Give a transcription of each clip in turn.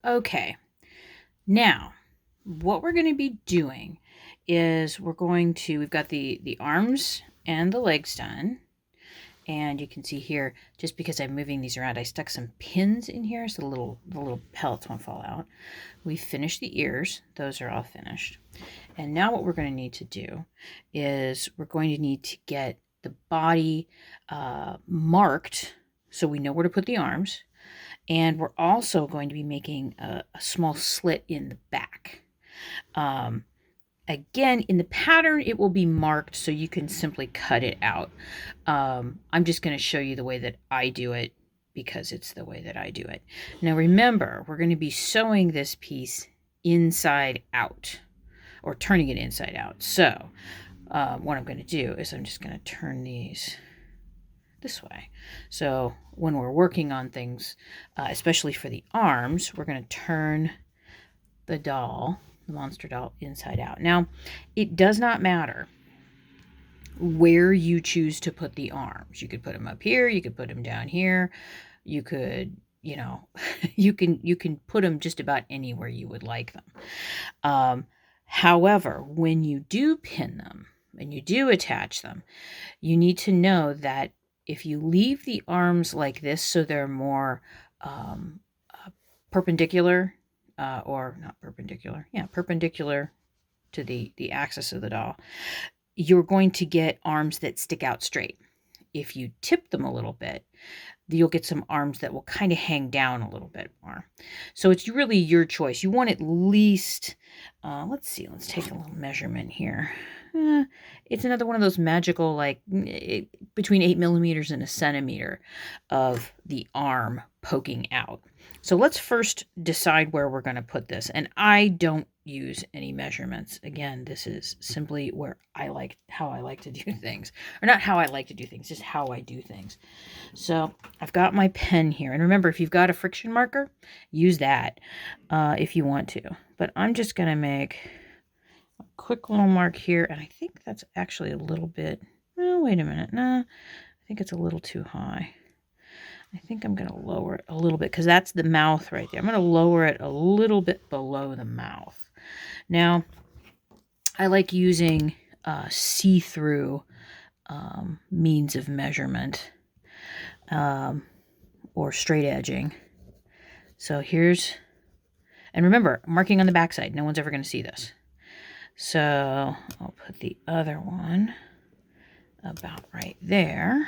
Okay, now what we're going to be doing is we've got the arms and the legs done. And you can see here, just because I'm moving these around, I stuck some pins in here so the little pellets won't fall out. We finished the ears. Those are all finished. And now what we're going to need to do is we're going to need to get the body marked so we know where to put the arms. And we're also going to be making a small slit in the back. Again, in the pattern, it will be marked so you can simply cut it out. I'm just going to show you the way that I do it because it's the way that I do it. Now remember, we're going to be sewing this piece inside out, or turning it inside out. So what I'm going to do is I'm just going to turn these this way. So when we're working on things, especially for the arms, we're going to turn the monster doll, inside out. Now, it does not matter where you choose to put the arms. You could put them up here, you could put them down here, you could, you can put them just about anywhere you would like them. However, when you do pin them and you do attach them, you need to know that if you leave the arms like this so they're more perpendicular, or not perpendicular, perpendicular to the axis of the doll, you're going to get arms that stick out straight. If you tip them a little bit, you'll get some arms that will kind of hang down a little bit more. So it's really your choice. You want at least, let's take a little measurement here. It's another one of those magical, like between 8 millimeters and a centimeter of the arm poking out. So let's first decide where we're going to put this. And I don't use any measurements. Again, this is simply how I like to do things. Or not how I like to do things, just how I do things. So I've got my pen here. And remember, if you've got a friction marker, use that if you want to. But I'm just going to make a quick little mark here. And I think that's actually a little bit, oh, wait a minute. No, I think it's a little too high. I think I'm going to lower it a little bit because that's the mouth right there. I'm going to lower it a little bit below the mouth. Now, I like using see-through means of measurement or straight edging. So and remember, marking on the backside. No one's ever going to see this. So I'll put the other one about right there.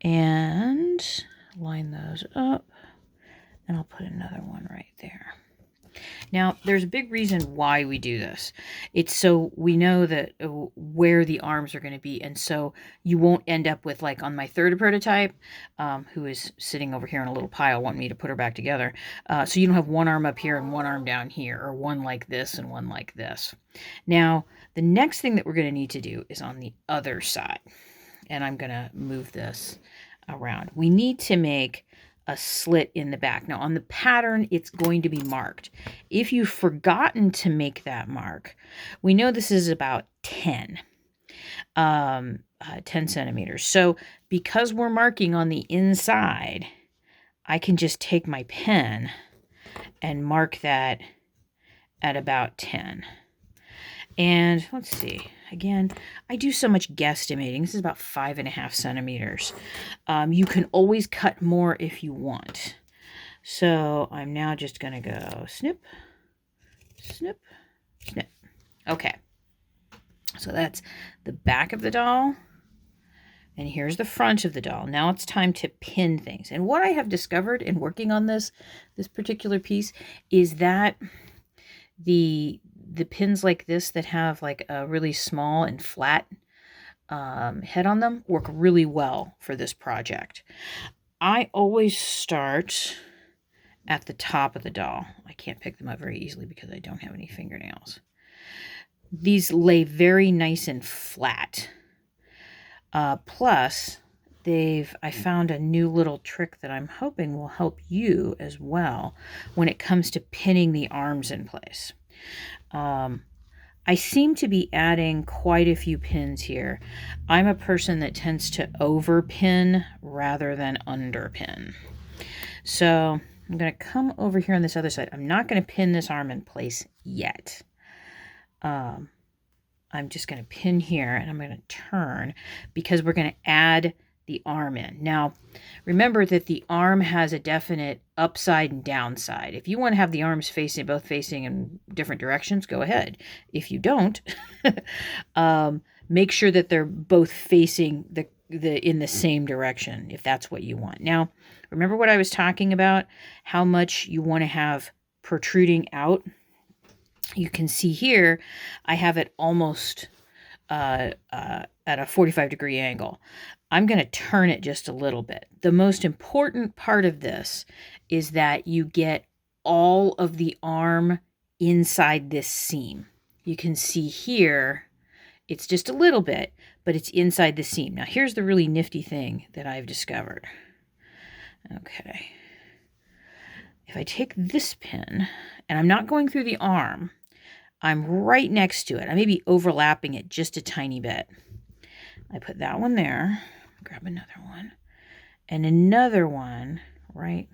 And line those up, and I'll put another one right there. Now, there's a big reason why we do this. It's so we know that where the arms are going to be, and so you won't end up with, like on my third prototype, who is sitting over here in a little pile wanting me to put her back together. So you don't have one arm up here and one arm down here, or one like this and one like this. Now, the next thing that we're going to need to do is on the other side. And I'm going to move this around. We need to make a slit in the back. Now, on the pattern, it's going to be marked. If you've forgotten to make that mark, we know this is about 10 centimeters. So because we're marking on the inside, I can just take my pen and mark that at about 10. And let's see, again, I do so much guesstimating. This is about 5.5 centimeters. You can always cut more if you want. So I'm now just going to go snip, snip, snip. Okay. So that's the back of the doll. And here's the front of the doll. Now it's time to pin things. And what I have discovered in working on this particular piece is that the pins like this that have like a really small and flat head on them work really well for this project. I always start at the top of the doll. I can't pick them up very easily because I don't have any fingernails. These lay very nice and flat. Plus, I found a new little trick that I'm hoping will help you as well when it comes to pinning the arms in place. I seem to be adding quite a few pins here. I'm a person that tends to overpin rather than underpin. So I'm going to come over here on this other side. I'm not going to pin this arm in place yet. I'm just going to pin here, and I'm going to turn because we're going to add the arm in. Now, remember that the arm has a definite upside and downside. If you want to have the arms both facing in different directions, go ahead. If you don't, make sure that they're both facing in the same direction, if that's what you want. Now, remember what I was talking about, how much you want to have protruding out? You can see here, I have it almost at a 45-degree angle. I'm going to turn it just a little bit. The most important part of this is that you get all of the arm inside this seam. You can see here, it's just a little bit, but it's inside the seam. Now, here's the really nifty thing that I've discovered. Okay. If I take this pin, and I'm not going through the arm, I'm right next to it. I may be overlapping it just a tiny bit. I put that one there, grab another one, and another one right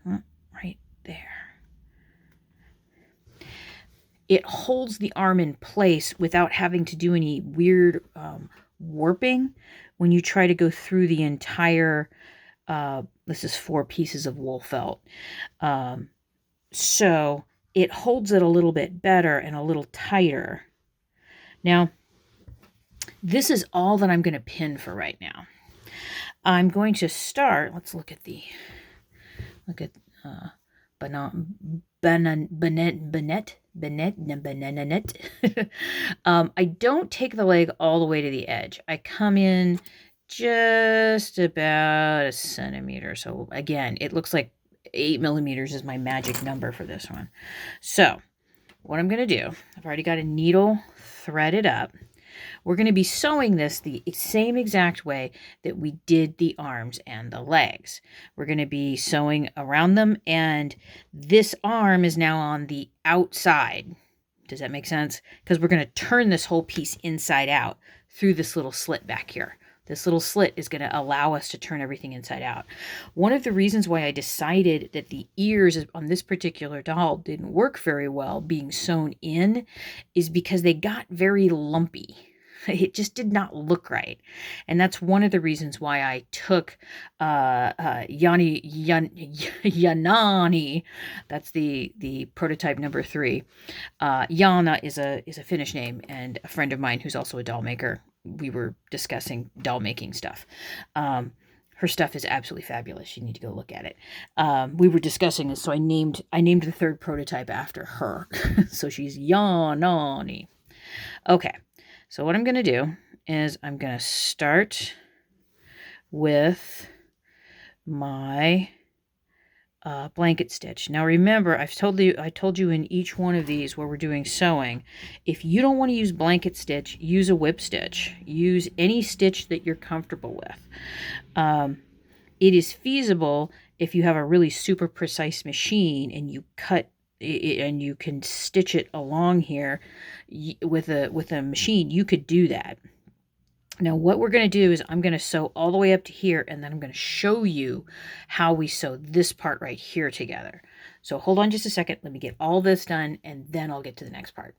there. It holds the arm in place without having to do any weird warping when you try to go through the entire, this is 4 pieces of wool felt. So it holds it a little bit better and a little tighter. Now, this is all that I'm going to pin for right now. I'm going to start, let's look at Bennett. I don't take the leg all the way to the edge. I come in just about a centimeter. So again, it looks like 8 millimeters is my magic number for this one. So what I'm going to do, I've already got a needle threaded up. We're going to be sewing this the same exact way that we did the arms and the legs. We're going to be sewing around them, and this arm is now on the outside. Does that make sense? Because we're going to turn this whole piece inside out through this little slit back here. This little slit is going to allow us to turn everything inside out. One of the reasons why I decided that the ears on this particular doll didn't work very well being sewn in is because they got very lumpy. It just did not look right. And that's one of the reasons why I took Yanani. That's the prototype number 3. Yana is a Finnish name, and a friend of mine who's also a doll maker. We were discussing doll making stuff. Her stuff is absolutely fabulous. You need to go look at it. We were discussing this, so I named the 3rd prototype after her. So she's Yanani. Okay. So what I'm going to do is I'm going to start with my blanket stitch. Now remember, I told you in each one of these where we're doing sewing, if you don't want to use blanket stitch, use a whip stitch. Use any stitch that you're comfortable with. It is feasible if you have a really super precise machine and you cut and you can stitch it along here with a machine, you could do that. Now what we're going to do is I'm going to sew all the way up to here, and then I'm going to show you how we sew this part right here together. So hold on just a second. Let me get all this done, and then I'll get to the next part.